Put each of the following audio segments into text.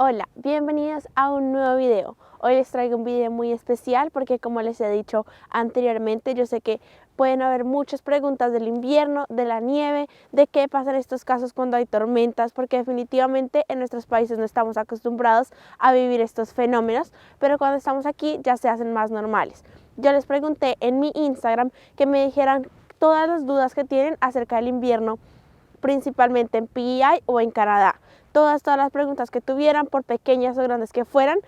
Hola, bienvenidos a un nuevo video. Hoy les traigo un video muy especial porque, como les he dicho anteriormente, yo sé que pueden haber muchas preguntas del invierno, de la nieve, de qué pasa en estos casos cuando hay tormentas, porque definitivamente en nuestros países no estamos acostumbrados a vivir estos fenómenos, pero cuando estamos aquí ya se hacen más normales. Yo les pregunté en mi Instagram que me dijeran todas las dudas que tienen acerca del invierno, principalmente en PEI o en Canadá. Todas las preguntas que tuvieran, por pequeñas o grandes que fueran,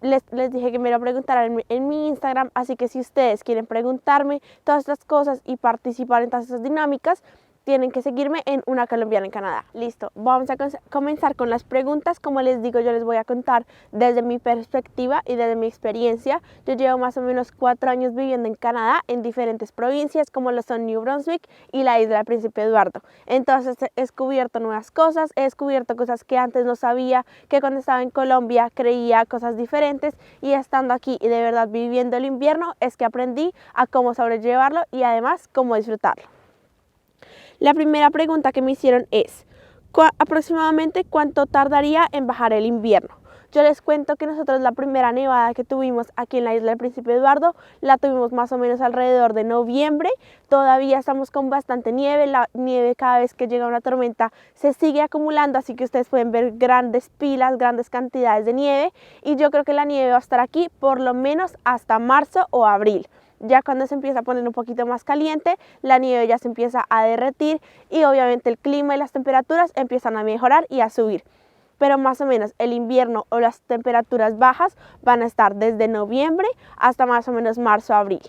les dije que me lo preguntaran en mi Instagram, así que si ustedes quieren preguntarme todas estas cosas y participar en todas estas dinámicas, tienen que seguirme en Una Colombiana en Canadá. Listo, vamos a comenzar con las preguntas. Como les digo, yo les voy a contar desde mi perspectiva y desde mi experiencia. Yo llevo más o menos 4 años viviendo en Canadá, en diferentes provincias como lo son New Brunswick y la isla del Príncipe Eduardo. Entonces he descubierto nuevas cosas, he descubierto cosas que antes no sabía, que cuando estaba en Colombia creía cosas diferentes, y estando aquí y de verdad viviendo el invierno es que aprendí a cómo sobrellevarlo y además cómo disfrutarlo. La primera pregunta que me hicieron es, aproximadamente ¿cuánto tardaría en bajar el invierno? Yo les cuento que nosotros la primera nevada que tuvimos aquí en la isla del Príncipe Eduardo la tuvimos más o menos alrededor de noviembre. Todavía estamos con bastante nieve, la nieve cada vez que llega una tormenta se sigue acumulando, así que ustedes pueden ver grandes pilas, grandes cantidades de nieve, y yo creo que la nieve va a estar aquí por lo menos hasta marzo o abril. Ya cuando se empieza a poner un poquito más caliente, la nieve ya se empieza a derretir y obviamente el clima y las temperaturas empiezan a mejorar y a subir. Pero más o menos el invierno o las temperaturas bajas van a estar desde noviembre hasta más o menos marzo o abril.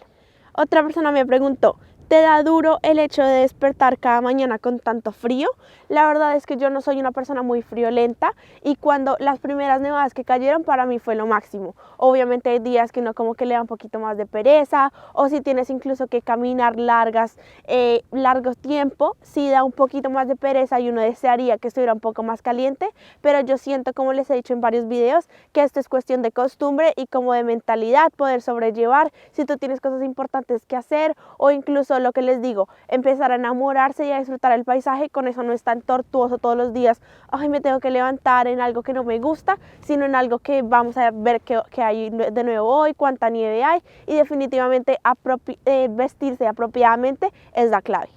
Otra persona me preguntó, ¿te da duro el hecho de despertar cada mañana con tanto frío? La verdad es que yo no soy una persona muy friolenta, y cuando las primeras nevadas que cayeron para mí fue lo máximo. Obviamente hay días que uno como que le da un poquito más de pereza, o si tienes incluso que caminar largo tiempo, sí da un poquito más de pereza y uno desearía que estuviera un poco más caliente, pero yo siento, como les he dicho en varios videos, que esto es cuestión de costumbre y como de mentalidad, poder sobrellevar si tú tienes cosas importantes que hacer, o incluso lo que les digo, empezar a enamorarse y a disfrutar el paisaje. Con eso no es tan tortuoso todos los días, ay, me tengo que levantar en algo que no me gusta, sino en algo que vamos a ver qué hay de nuevo hoy, cuánta nieve hay, y definitivamente vestirse apropiadamente es la clave.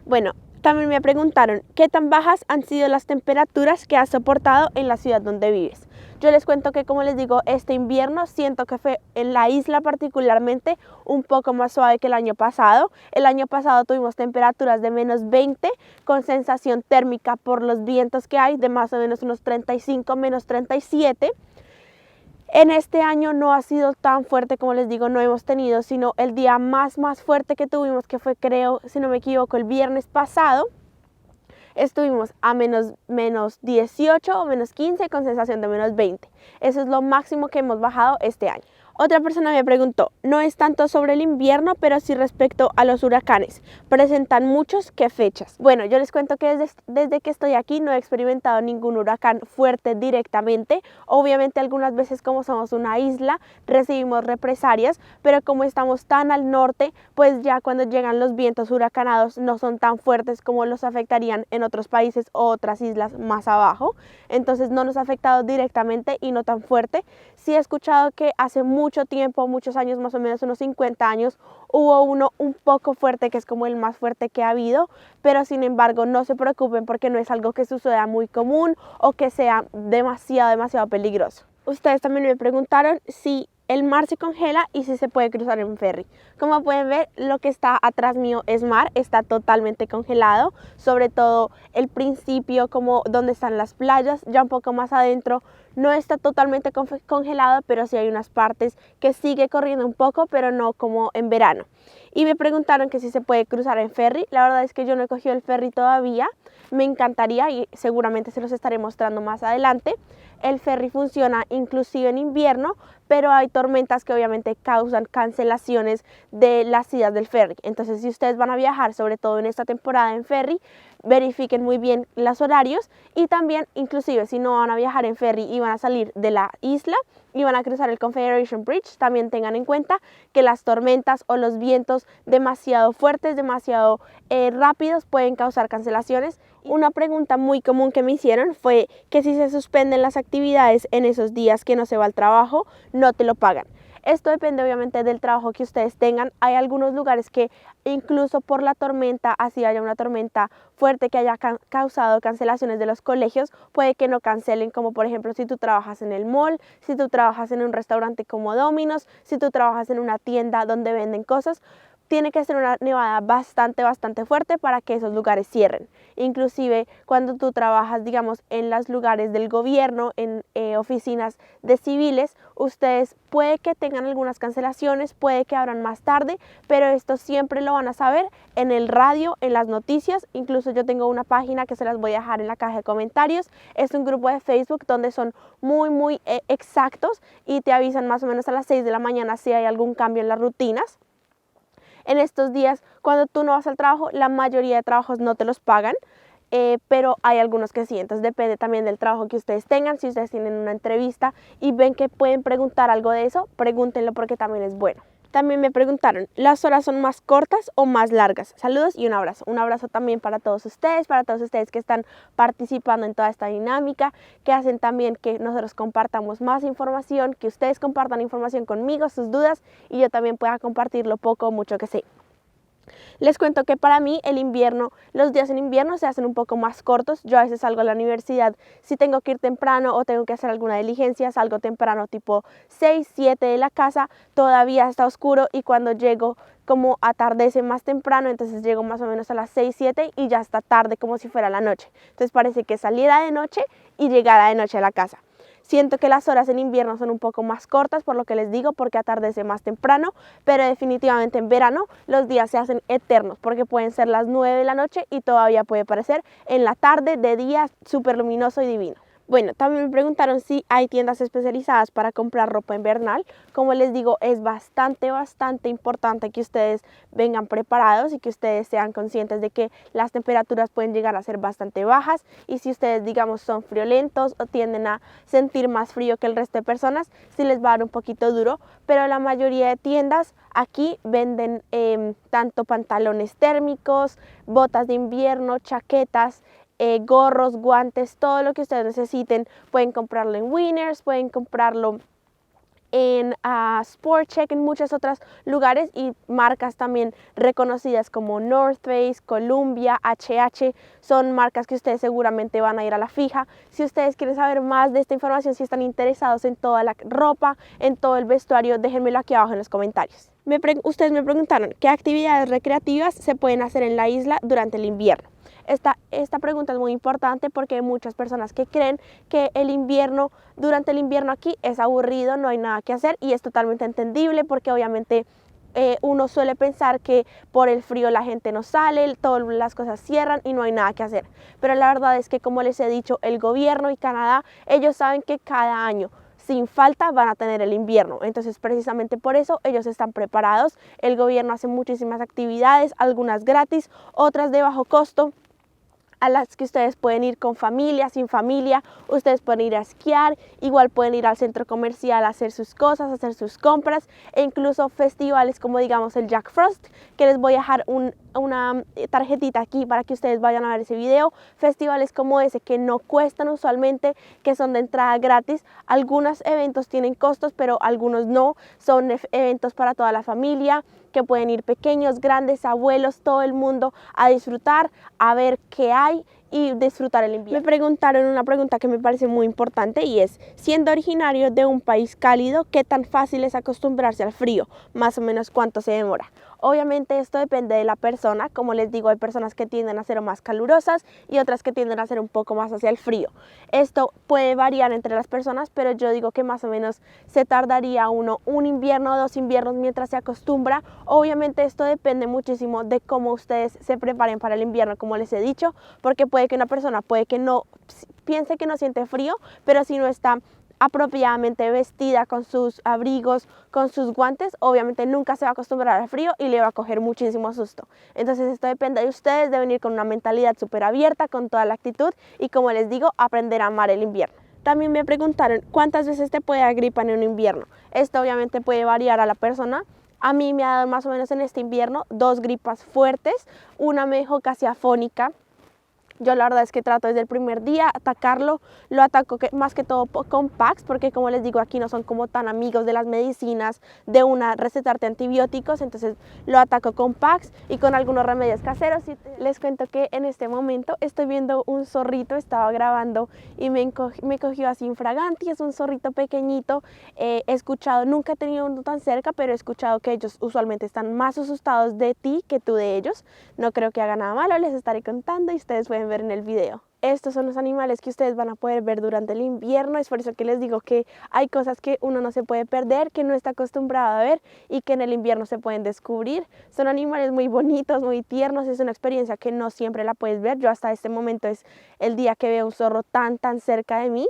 Bueno, también me preguntaron qué tan bajas han sido las temperaturas que has soportado en la ciudad donde vives. Yo les cuento que, como les digo, este invierno siento que fue en la isla particularmente un poco más suave que el año pasado. El año pasado tuvimos temperaturas de menos 20 con sensación térmica por los vientos que hay de más o menos unos 35, menos 37. En este año no ha sido tan fuerte, como les digo, no hemos tenido sino el día más fuerte que tuvimos, que fue, creo, si no me equivoco, el viernes pasado. Estuvimos a menos 18 o menos 15 con sensación de menos 20. Eso es lo máximo que hemos bajado este año. Otra persona me preguntó, no es tanto sobre el invierno, pero sí respecto a los huracanes. ¿Presentan muchos? ¿Qué fechas? Bueno, yo les cuento que desde que estoy aquí no he experimentado ningún huracán fuerte directamente. Obviamente algunas veces, como somos una isla, recibimos represalias, pero como estamos tan al norte, pues ya cuando llegan los vientos huracanados no son tan fuertes como los afectarían en otros países o otras islas más abajo. Entonces no nos ha afectado directamente y no tan fuerte. Sí he escuchado que hace mucho tiempo, muchos años, más o menos unos 50 años, hubo uno un poco fuerte, que es como el más fuerte que ha habido, pero sin embargo no se preocupen porque no es algo que suceda muy común o que sea demasiado peligroso. Ustedes también me preguntaron si el mar se congela y si se puede cruzar en ferry. Como pueden ver, lo que está atrás mío es mar, está totalmente congelado, sobre todo el principio, como donde están las playas. Ya un poco más adentro no está totalmente congelado, pero sí hay unas partes que sigue corriendo un poco, pero no como en verano. Y me preguntaron que si se puede cruzar en ferry. La verdad es que yo no he cogido el ferry todavía, me encantaría y seguramente se los estaré mostrando más adelante. El ferry funciona inclusive en invierno, pero hay tormentas que obviamente causan cancelaciones de las idas del ferry. Entonces, si ustedes van a viajar, sobre todo en esta temporada en ferry, verifiquen muy bien los horarios y también inclusive si no van a viajar en ferry y van a salir de la isla y van a cruzar el Confederation Bridge, también tengan en cuenta que las tormentas o los vientos demasiado fuertes, demasiado rápidos pueden causar cancelaciones. Una pregunta muy común que me hicieron fue que si se suspenden las actividades en esos días que no se va al trabajo, no te lo pagan. Esto depende obviamente del trabajo que ustedes tengan. Hay algunos lugares que incluso por la tormenta, así haya una tormenta fuerte que haya causado cancelaciones de los colegios, puede que no cancelen, como por ejemplo si tú trabajas en el mall, si tú trabajas en un restaurante como Domino's, si tú trabajas en una tienda donde venden cosas. Tiene que ser una nevada bastante fuerte para que esos lugares cierren. Inclusive cuando tú trabajas, digamos, en los lugares del gobierno, en oficinas de civiles, ustedes puede que tengan algunas cancelaciones, puede que abran más tarde, pero esto siempre lo van a saber en el radio, en las noticias. Incluso yo tengo una página que se las voy a dejar en la caja de comentarios. Es un grupo de Facebook donde son muy exactos y te avisan más o menos a las 6 de la mañana si hay algún cambio en las rutinas. En estos días, cuando tú no vas al trabajo, la mayoría de trabajos no te los pagan, pero hay algunos que sí. Entonces depende también del trabajo que ustedes tengan. Si ustedes tienen una entrevista y ven que pueden preguntar algo de eso, pregúntenlo porque también es bueno. También me preguntaron, ¿las horas son más cortas o más largas? Saludos y un abrazo. Un abrazo también para todos ustedes que están participando en toda esta dinámica, que hacen también que nosotros compartamos más información, que ustedes compartan información conmigo, sus dudas, y yo también pueda compartir lo poco o mucho que sé. Les cuento que para mí el invierno, los días en invierno se hacen un poco más cortos. Yo a veces salgo a la universidad, si tengo que ir temprano o tengo que hacer alguna diligencia, salgo temprano tipo 6, 7 de la casa, todavía está oscuro y cuando llego como atardece más temprano, entonces llego más o menos a las 6, 7 y ya está tarde como si fuera la noche. Entonces parece que saliera de noche y llegara de noche a la casa. Siento que las horas en invierno son un poco más cortas, por lo que les digo, porque atardece más temprano, pero definitivamente en verano los días se hacen eternos, porque pueden ser las 9 de la noche y todavía puede parecer en la tarde, de día, súper luminoso y divino. Bueno, también me preguntaron si hay tiendas especializadas para comprar ropa invernal. Como les digo, es bastante importante que ustedes vengan preparados y que ustedes sean conscientes de que las temperaturas pueden llegar a ser bastante bajas, y si ustedes, digamos, son friolentos o tienden a sentir más frío que el resto de personas, sí les va a dar un poquito duro, pero la mayoría de tiendas aquí venden tanto pantalones térmicos, botas de invierno, chaquetas, gorros, guantes, todo lo que ustedes necesiten. Pueden comprarlo en Winners, pueden comprarlo en Sport Check, en muchos otros lugares, y marcas también reconocidas como North Face, Columbia, HH, son marcas que ustedes seguramente van a ir a la fija. Si ustedes quieren saber más de esta información, si están interesados en toda la ropa, en todo el vestuario, déjenmelo aquí abajo en los comentarios. Ustedes me preguntaron qué actividades recreativas se pueden hacer en la isla durante el invierno. Esta pregunta es muy importante porque hay muchas personas que creen que durante el invierno aquí es aburrido, no hay nada que hacer, y es totalmente entendible porque obviamente uno suele pensar que por el frío la gente no sale, todas las cosas cierran y no hay nada que hacer. Pero la verdad es que, como les he dicho, el gobierno y Canadá, ellos saben que cada año sin falta van a tener el invierno. Entonces precisamente por eso ellos están preparados. El gobierno hace muchísimas actividades, algunas gratis, otras de bajo costo, a las que ustedes pueden ir con familia, sin familia. Ustedes pueden ir a esquiar, igual pueden ir al centro comercial a hacer sus cosas, a hacer sus compras, e incluso festivales como, digamos, el Jack Frost, que les voy a dejar una tarjetita aquí para que ustedes vayan a ver ese video. Festivales como ese que no cuestan usualmente, que son de entrada gratis. Algunos eventos tienen costos, pero algunos no. Son eventos para toda la familia, que pueden ir pequeños, grandes, abuelos, todo el mundo a disfrutar, a ver qué hay y disfrutar el invierno. Me preguntaron una pregunta que me parece muy importante, y es: siendo originario de un país cálido, ¿qué tan fácil es acostumbrarse al frío? Más o menos, ¿cuánto se demora? Obviamente esto depende de la persona. Como les digo, hay personas que tienden a ser más calurosas y otras que tienden a ser un poco más hacia el frío. Esto puede variar entre las personas, pero yo digo que más o menos se tardaría uno un invierno o 2 inviernos mientras se acostumbra. Obviamente esto depende muchísimo de cómo ustedes se preparen para el invierno, como les he dicho, porque puede que una persona puede que no piense que no siente frío, pero si no está apropiadamente vestida con sus abrigos, con sus guantes, obviamente nunca se va a acostumbrar al frío y le va a coger muchísimo susto. Entonces esto depende de ustedes, de venir con una mentalidad súper abierta, con toda la actitud y, como les digo, aprender a amar el invierno. También me preguntaron cuántas veces te puede dar gripa en un invierno. Esto obviamente puede variar a la persona. A mí me ha dado más o menos en este invierno 2 gripas fuertes, una me dejó casi afónica. Yo la verdad es que trato desde el primer día atacarlo, lo ataco más que todo con packs, porque como les digo, aquí no son como tan amigos de las medicinas, de una recetarte antibióticos, entonces lo ataco con packs y con algunos remedios caseros. Y les cuento que en este momento estoy viendo un zorrito, estaba grabando y me cogió así infraganti, es un zorrito pequeñito. He escuchado, nunca he tenido uno tan cerca, pero he escuchado que ellos usualmente están más asustados de ti que tú de ellos. No creo que haga nada malo, les estaré contando y ustedes pueden ver en el video. Estos son los animales que ustedes van a poder ver durante el invierno, es por eso que les digo que hay cosas que uno no se puede perder, que no está acostumbrado a ver y que en el invierno se pueden descubrir. Son animales muy bonitos, muy tiernos, es una experiencia que no siempre la puedes ver. Yo hasta este momento es el día que veo un zorro tan cerca de mí,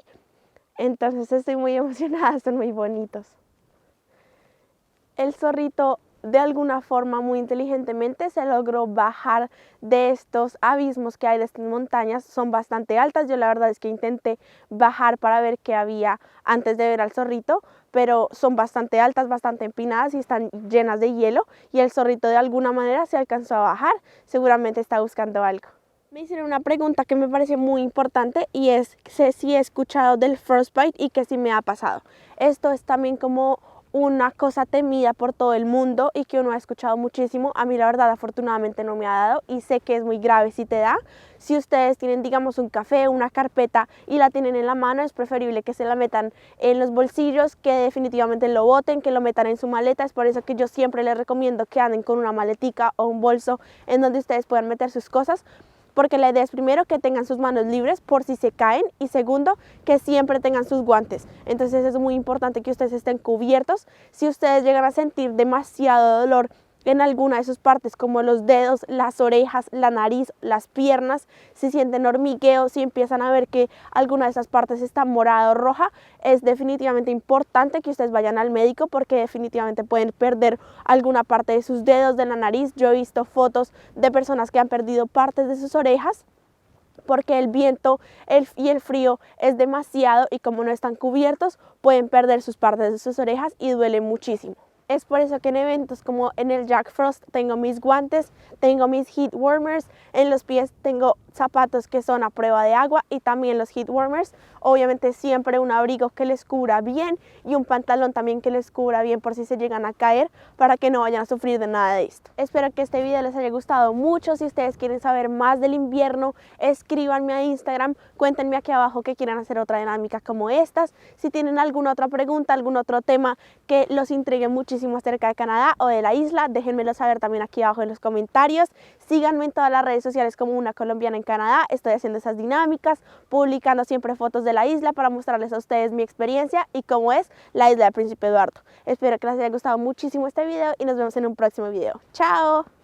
entonces estoy muy emocionada, son muy bonitos. El zorrito de alguna forma muy inteligentemente se logró bajar de estos abismos que hay, de estas montañas, son bastante altas. Yo la verdad es que intenté bajar para ver qué había antes de ver al zorrito, pero son bastante altas, bastante empinadas y están llenas de hielo, y el zorrito de alguna manera se alcanzó a bajar, seguramente está buscando algo. Me hicieron una pregunta que me parece muy importante y es si he escuchado del frostbite y que si me ha pasado. Esto es también como una cosa temida por todo el mundo y que uno ha escuchado muchísimo. A mí la verdad afortunadamente no me ha dado y sé que es muy grave si te da. Si ustedes tienen, digamos, un café, una carpeta y la tienen en la mano, es preferible que se la metan en los bolsillos, que definitivamente lo boten, que lo metan en su maleta. Es por eso que yo siempre les recomiendo que anden con una maletica o un bolso en donde ustedes puedan meter sus cosas, porque la idea es, primero, que tengan sus manos libres por si se caen, y segundo, que siempre tengan sus guantes. Entonces es muy importante que ustedes estén cubiertos. Si ustedes llegan a sentir demasiado dolor en alguna de sus partes, como los dedos, las orejas, la nariz, las piernas, si sienten hormigueo, si empiezan a ver que alguna de esas partes está morada o roja, es definitivamente importante que ustedes vayan al médico, porque definitivamente pueden perder alguna parte de sus dedos, de la nariz. Yo he visto fotos de personas que han perdido partes de sus orejas porque el viento y el frío es demasiado, y como no están cubiertos pueden perder sus partes de sus orejas y duele muchísimo. Es por eso que en eventos como en el Jack Frost tengo mis guantes, tengo mis heat warmers, en los pies tengo zapatos que son a prueba de agua y también los heat warmers. Obviamente siempre un abrigo que les cubra bien y un pantalón también que les cubra bien por si se llegan a caer, para que no vayan a sufrir de nada de esto. Espero que este video les haya gustado mucho. Si ustedes quieren saber más del invierno, escríbanme a Instagram, cuéntenme aquí abajo que quieran hacer otra dinámica como estas. Si tienen alguna otra pregunta, algún otro tema que los intrigue muchísimo acerca de Canadá o de la isla, déjenmelo saber también aquí abajo en los comentarios. Síganme en todas las redes sociales como Una Colombiana en Canadá. Estoy haciendo esas dinámicas, publicando siempre fotos de la isla para mostrarles a ustedes mi experiencia y cómo es la isla del Príncipe Eduardo. Espero que les haya gustado muchísimo este video y nos vemos en un próximo video. ¡Chao!